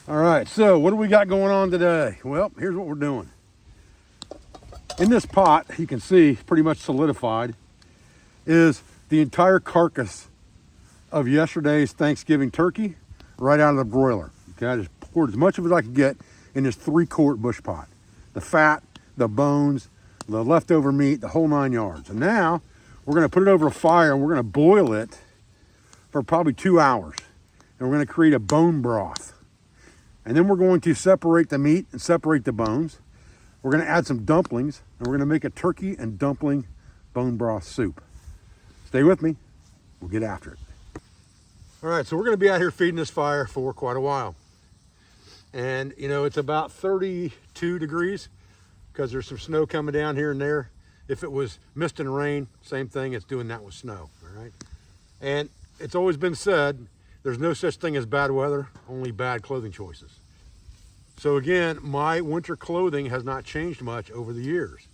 All right, so what do we got going on today? Well, here's what we're doing. In this pot, you can see pretty much solidified is the entire carcass of yesterday's Thanksgiving turkey right out of the broiler. Okay, I just poured as much of it as I could get in this 3-quart bush pot. The fat, the bones, the leftover meat, the whole 9 yards. And now we're gonna put it over a fire and we're gonna boil it for probably 2 hours. And we're gonna create a bone broth. And then we're going to separate the meat and separate the bones. We're gonna add some dumplings and we're gonna make a turkey and dumpling bone broth soup. Stay with me, we'll get after it. All right, so we're gonna be out here feeding this fire for quite a while. And you know, it's about 32 degrees because there's some snow coming down here and there. If it was mist and rain, same thing, it's doing that with snow, all right? And it's always been said, there's no such thing as bad weather, only bad clothing choices. So again, my winter clothing has not changed much over the years.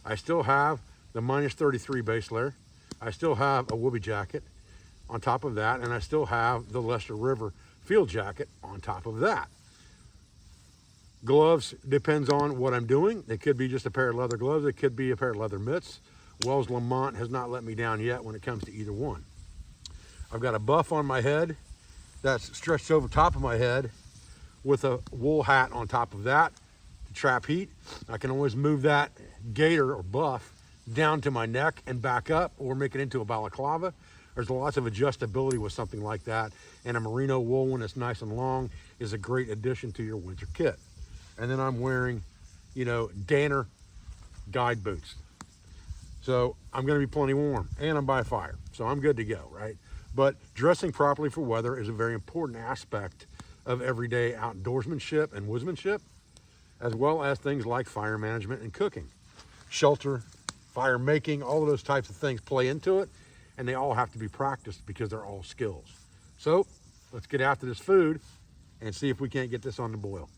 I still have the minus 33 base layer. I still have a Whoopee jacket on top of that, and I still have the Leicester River field jacket on top of that. Gloves depends on what I'm doing. It could be just a pair of leather gloves. It could be a pair of leather mitts. Wells Lamont has not let me down yet when it comes to either one. I've got a buff on my head that's stretched over top of my head with a wool hat on top of that to trap heat. I can always move that gaiter or buff down to my neck and back up or make it into a balaclava. There's lots of adjustability with something like that. And a merino wool one that's nice and long is a great addition to your winter kit. And then I'm wearing, you know, Danner guide boots. So I'm gonna be plenty warm and I'm by fire. So I'm good to go, right? But dressing properly for weather is a very important aspect of everyday outdoorsmanship and woodsmanship, as well as things like fire management and cooking. Shelter, fire making, all of those types of things play into it, and they all have to be practiced because they're all skills. So let's get after this food and see if we can't get this on the boil.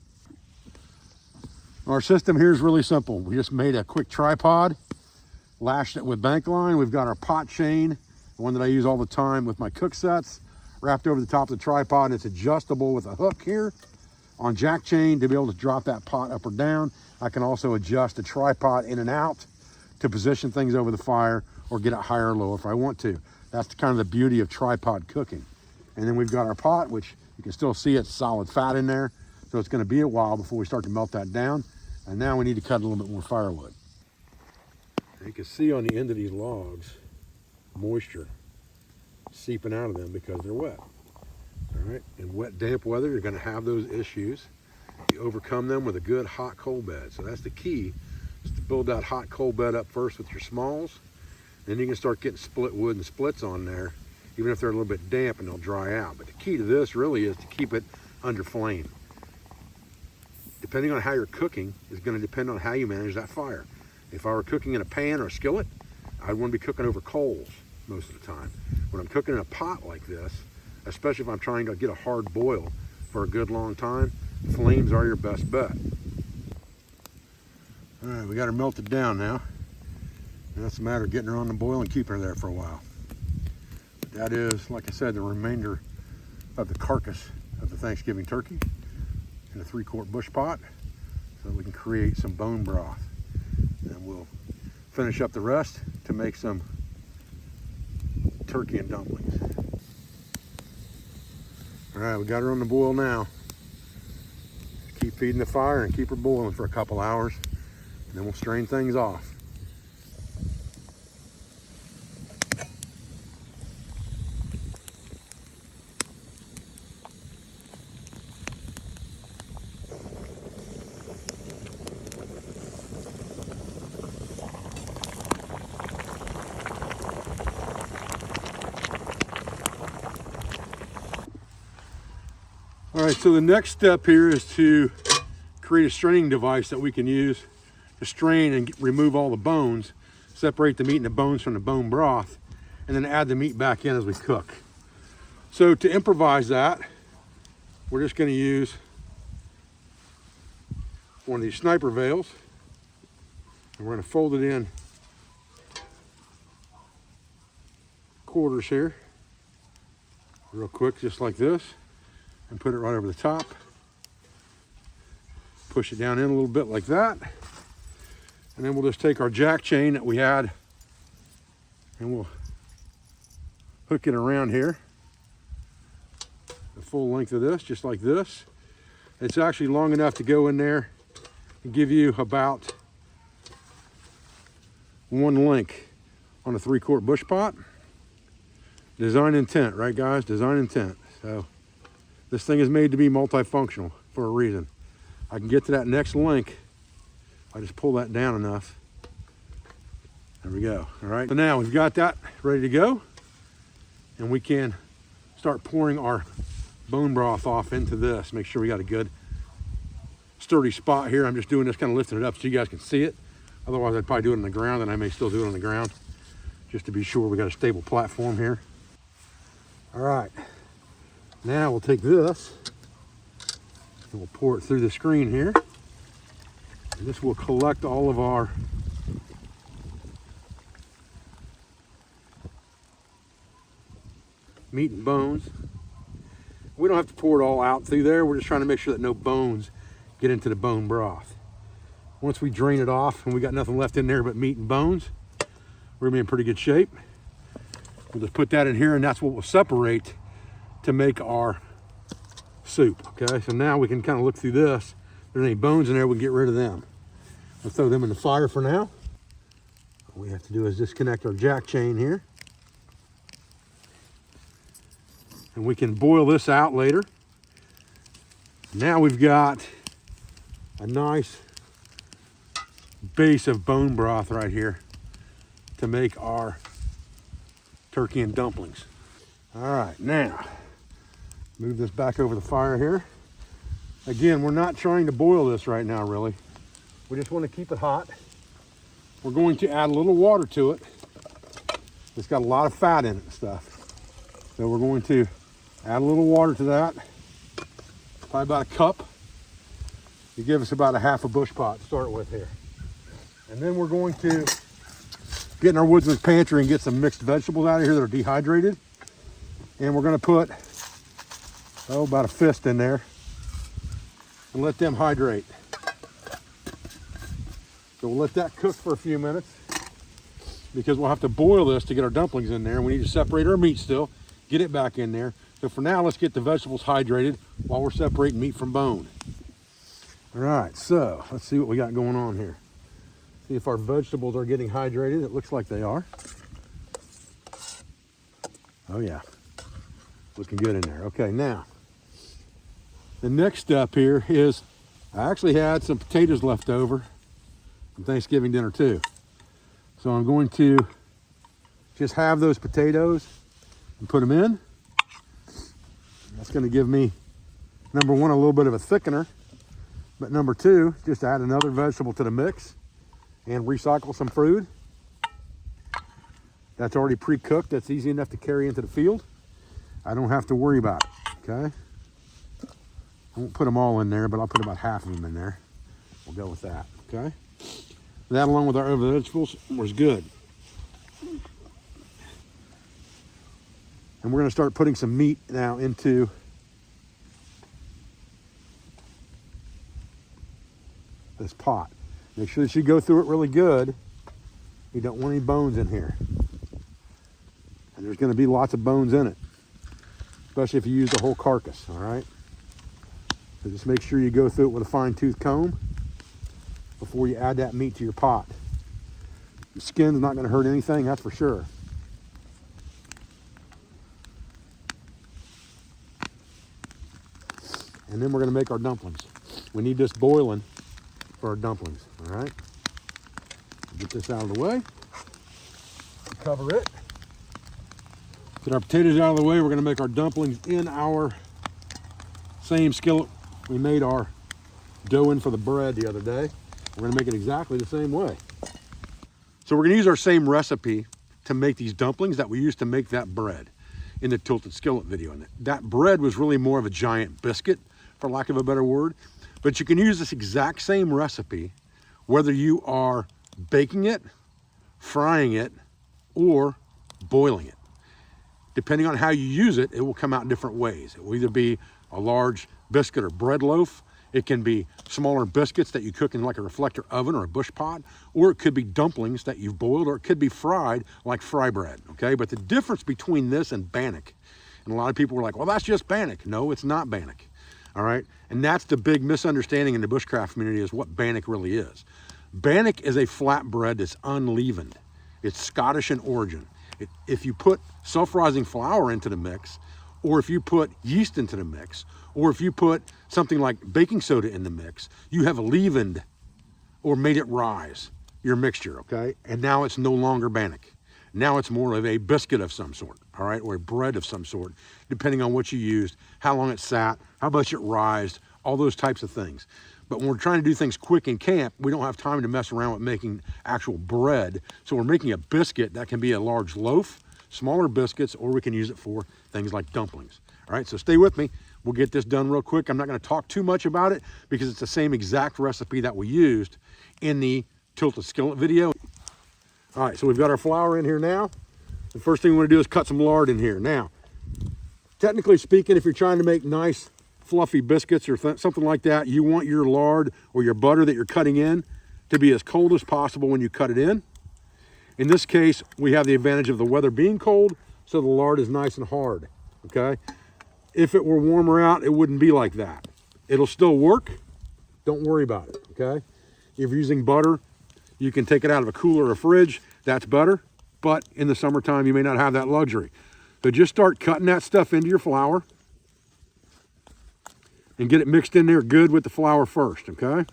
Our system here is really simple. We just made a quick tripod, lashed it with bank line. We've got our pot chain, the one that I use all the time with my cook sets, wrapped over the top of the tripod. It's adjustable with a hook here on jack chain to be able to drop that pot up or down. I can also adjust the tripod in and out to position things over the fire or get it higher or lower if I want to. That's kind of the beauty of tripod cooking. And then we've got our pot, which you can still see it's solid fat in there. So it's gonna be a while before we start to melt that down. And now we need to cut a little bit more firewood. You can see on the end of these logs, moisture seeping out of them because they're wet. All right, in wet, damp weather, you're gonna have those issues. You overcome them with a good hot coal bed. So that's the key, is to build that hot coal bed up first with your smalls. Then you can start getting split wood and splits on there, even if they're a little bit damp and they'll dry out. But the key to this really is to keep it under flame. Depending on how you're cooking is gonna depend on how you manage that fire. If I were cooking in a pan or a skillet, I'd wanna be cooking over coals most of the time. When I'm cooking in a pot like this, especially if I'm trying to get a hard boil for a good long time, flames are your best bet. All right, we got her melted down now. Now it's a matter of getting her on the boil and keeping her there for a while. That is, like I said, the remainder of the carcass of the Thanksgiving turkey in a 3-quart bush pot so that we can create some bone broth. And we'll finish up the rest to make some turkey and dumplings. All right, we got her on the boil now. Keep feeding the fire and keep her boiling for a couple hours, and then we'll strain things off. All right, so the next step here is to create a straining device that we can use to strain and remove all the bones, separate the meat and the bones from the bone broth, and then add the meat back in as we cook. So to improvise that, we're just gonna use one of these sniper veils, and we're gonna fold it in quarters here, real quick, just like this, and put it right over the top. Push it down in a little bit like that. And then we'll just take our jack chain that we had and we'll hook it around here. The full length of this, just like this. It's actually long enough to go in there and give you about 1 link on a 3-quart bush pot. Design intent, right guys? Design intent. So this thing is made to be multifunctional for a reason. I can get to that next link. I just pull that down enough. There we go. All right. So now we've got that ready to go. And we can start pouring our bone broth off into this. Make sure we got a good sturdy spot here. I'm just doing this, kind of lifting it up so you guys can see it. Otherwise I'd probably do it on the ground, and I may still do it on the ground just to be sure we got a stable platform here. All right. Now we'll take this and we'll pour it through the screen here. And this will collect all of our meat and bones. We don't have to pour it all out through there. We're just trying to make sure that no bones get into the bone broth. Once we drain it off and we got nothing left in there but meat and bones, we're gonna be in pretty good shape. We'll just put that in here, and that's what will separate to make our soup, okay? So now we can kind of look through this. If there's any bones in there, we can get rid of them. We'll throw them in the fire for now. All we have to do is disconnect our jack chain here. And we can boil this out later. Now we've got a nice base of bone broth right here to make our turkey and dumplings. All right, now move this back over the fire here. Again, we're not trying to boil this right now, really. We just want to keep it hot. We're going to add a little water to it. It's got a lot of fat in it and stuff. So we're going to add a little water to that. Probably about a cup. You give us about a half a bush pot to start with here. And then we're going to get in our woodsman's pantry and get some mixed vegetables out of here that are dehydrated. And we're going to put, about a fist in there and let them hydrate. So we'll let that cook for a few minutes because we'll have to boil this to get our dumplings in there. We need to separate our meat still, get it back in there. So for now, let's get the vegetables hydrated while we're separating meat from bone. All right, so let's see what we got going on here. See if our vegetables are getting hydrated. It looks like they are. Oh yeah, looking good in there. Okay, now, the next step here is I actually had some potatoes left over from Thanksgiving dinner too. So I'm going to just have those potatoes and put them in. That's going to give me, number one, a little bit of a thickener, but number two, just add another vegetable to the mix and recycle some food. That's already pre-cooked. That's easy enough to carry into the field. I don't have to worry about it, okay? I won't put them all in there, but I'll put about half of them in there. We'll go with that, okay? That along with our other vegetables was good. And we're going to start putting some meat now into this pot. Make sure that you go through it really good. You don't want any bones in here. And there's going to be lots of bones in it, especially if you use the whole carcass, all right? So just make sure you go through it with a fine-tooth comb before you add that meat to your pot. The skin's not going to hurt anything, that's for sure. And then we're going to make our dumplings. We need this boiling for our dumplings, all right? Get this out of the way. Cover it. Get our potatoes out of the way. We're going to make our dumplings in our same skillet we made our dough in for the bread the other day. We're going to make it exactly the same way. So we're going to use our same recipe to make these dumplings that we used to make that bread in the tilted skillet video. And that bread was really more of a giant biscuit, for lack of a better word. But you can use this exact same recipe whether you are baking it, frying it, or boiling it. Depending on how you use it, it will come out in different ways. It will either be a large biscuit or bread loaf. It can be smaller biscuits that you cook in like a reflector oven or a bush pot, or it could be dumplings that you've boiled, or it could be fried like fry bread, okay? But the difference between this and bannock, and a lot of people were like, well, that's just bannock. No, it's not bannock, all right? And that's the big misunderstanding in the bushcraft community, is what bannock really is. Bannock is a flatbread that's unleavened. It's Scottish in origin. If you put self-rising flour into the mix, or if you put yeast into the mix, or if you put something like baking soda in the mix, you have leavened or made it rise your mixture, okay? And now it's no longer bannock. Now it's more of a biscuit of some sort, all right, or a bread of some sort, depending on what you used, how long it sat, how much it rised, all those types of things. But when we're trying to do things quick in camp, we don't have time to mess around with making actual bread. So we're making a biscuit that can be a large loaf, smaller biscuits, or we can use it for things like dumplings. All right, so stay with me. We'll get this done real quick. I'm not going to talk too much about it because it's the same exact recipe that we used in the tilted skillet video. All right, so we've got our flour in here now. The first thing we want to do is cut some lard in here. Now, technically speaking, if you're trying to make nice fluffy biscuits or something like that, you want your lard or your butter that you're cutting in to be as cold as possible when you cut it in. In this case, we have the advantage of the weather being cold, so the lard is nice and hard, okay? If it were warmer out, it wouldn't be like that. It'll still work. Don't worry about it, okay? If you're using butter, you can take it out of a cooler or a fridge. That's better. But in the summertime, you may not have that luxury. So just start cutting that stuff into your flour and get it mixed in there good with the flour first, okay?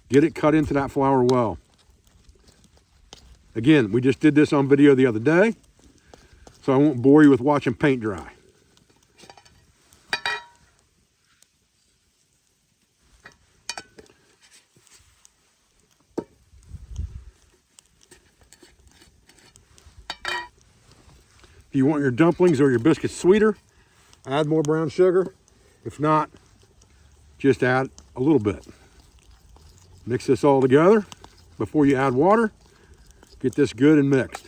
Get it cut into that flour well. Again, we just did this on video the other day, so I won't bore you with watching paint dry. If you want your dumplings or your biscuits sweeter, add more brown sugar. If not, just add a little bit. Mix this all together before you add water. Get this good and mixed.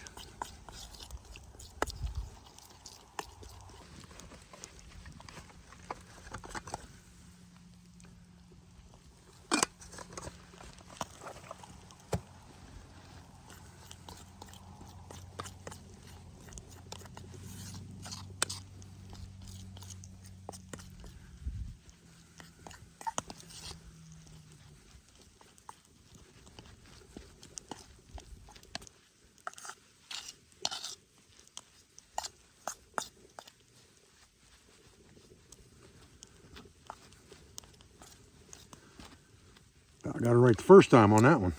I got it right the first time on that one.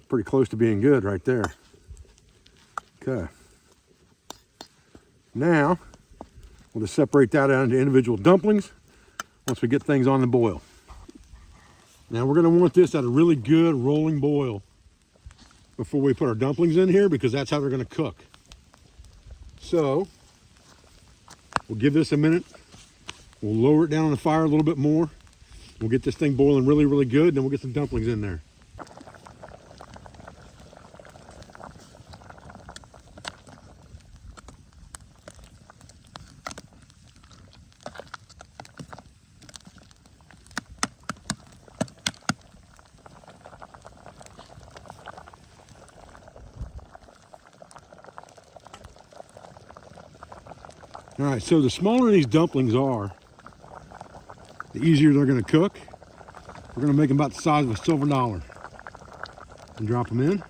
Pretty close to being good right there. Okay. Now, we'll just separate that out into individual dumplings once we get things on the boil. Now we're gonna want this at a really good rolling boil before we put our dumplings in here, because that's how they're gonna cook. So, we'll give this a minute. We'll lower it down on the fire a little bit more. We'll get this thing boiling really, really good, and then we'll get some dumplings in there. All right, so the smaller these dumplings are, the easier they're gonna cook. We're gonna make them about the size of a silver dollar and drop them in.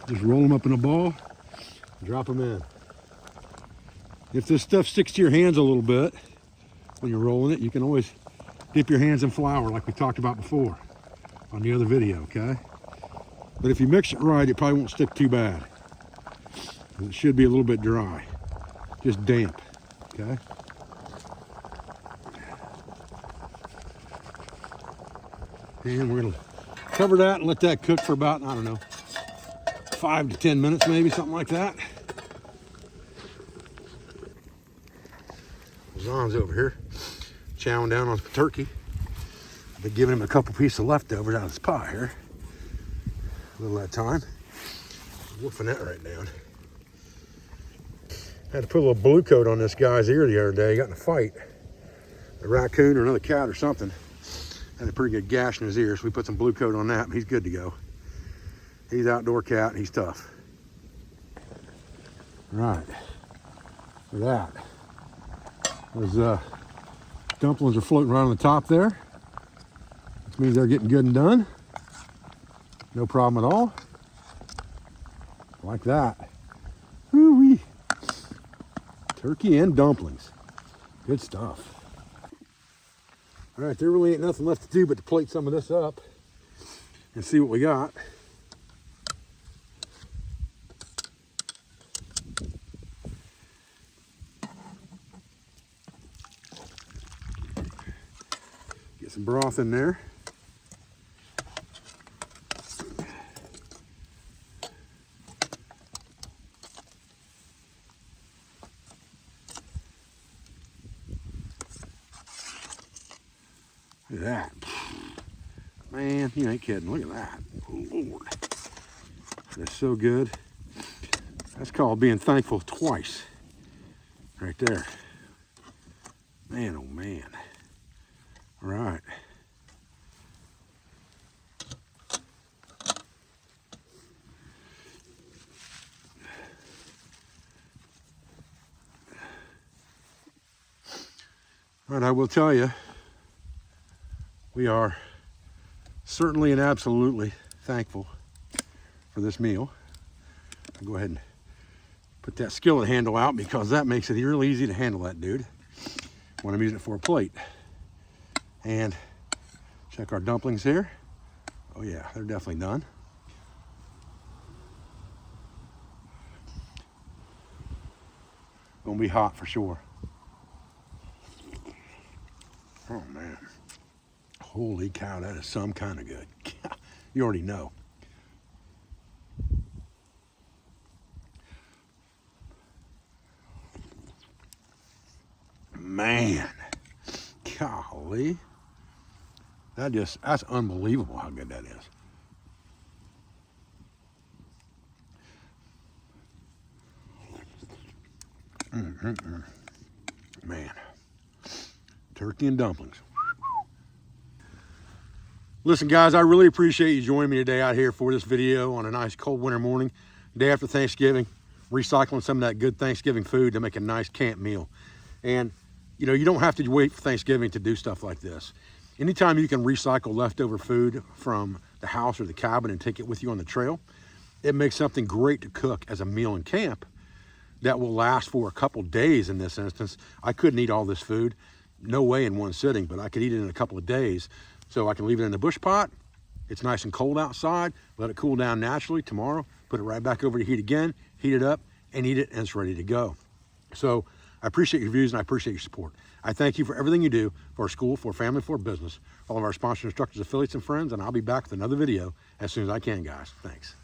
Just roll them up in a ball, drop them in. If this stuff sticks to your hands a little bit when you're rolling it, you can always dip your hands in flour like we talked about before on the other video, okay? But if you mix it right, it probably won't stick too bad. It should be a little bit dry, just damp, okay? And we're gonna cover that and let that cook for about, I don't know, 5 to 10 minutes maybe, something like that. Zon's over here, chowing down on some turkey. I've been giving him a couple pieces of leftovers out of this pot here. little at a time. Wolfing that right down. Had to put a little blue coat on this guy's ear the other day. He got in a fight. A raccoon or another cat or something. Had a pretty good gash in his ear, so we put some blue coat on that, and he's good to go. He's an outdoor cat, and he's tough. Right. For that. Those dumplings are floating right on the top there. Which means they're getting good and done. No problem at all. Like that. Woo-wee. Turkey and dumplings. Good stuff. All right, there really ain't nothing left to do but to plate some of this up and see what we got. Get some broth in there. Look at that. Man, you ain't kidding. Look at that. Oh, Lord. That's so good. That's called being thankful twice. Right there. Man, oh man. All right. All right, I will tell you, we are certainly and absolutely thankful for this meal. I'll go ahead and put that skillet handle out because that makes it real easy to handle that dude when I'm using it for a plate. And check our dumplings here. Oh yeah, they're definitely done. Gonna be hot for sure. Oh man. Holy cow, that is some kind of good. You already know. Man, golly. That's unbelievable how good that is. Man, turkey and dumplings. Listen, guys, I really appreciate you joining me today out here for this video on a nice cold winter morning, day after Thanksgiving, recycling some of that good Thanksgiving food to make a nice camp meal. And, you know, you don't have to wait for Thanksgiving to do stuff like this. Anytime you can recycle leftover food from the house or the cabin and take it with you on the trail, it makes something great to cook as a meal in camp that will last for a couple days in this instance. I couldn't eat all this food, no way in one sitting, but I could eat it in a couple of days. So I can leave it in the bush pot. It's nice and cold outside. Let it cool down naturally. Tomorrow, put it right back over to heat again, heat it up, and eat it, and it's ready to go. So I appreciate your views and I appreciate your support. I thank you for everything you do for our school, for our family, for our business, all of our sponsors, instructors, affiliates, and friends, and I'll be back with another video as soon as I can, guys. Thanks.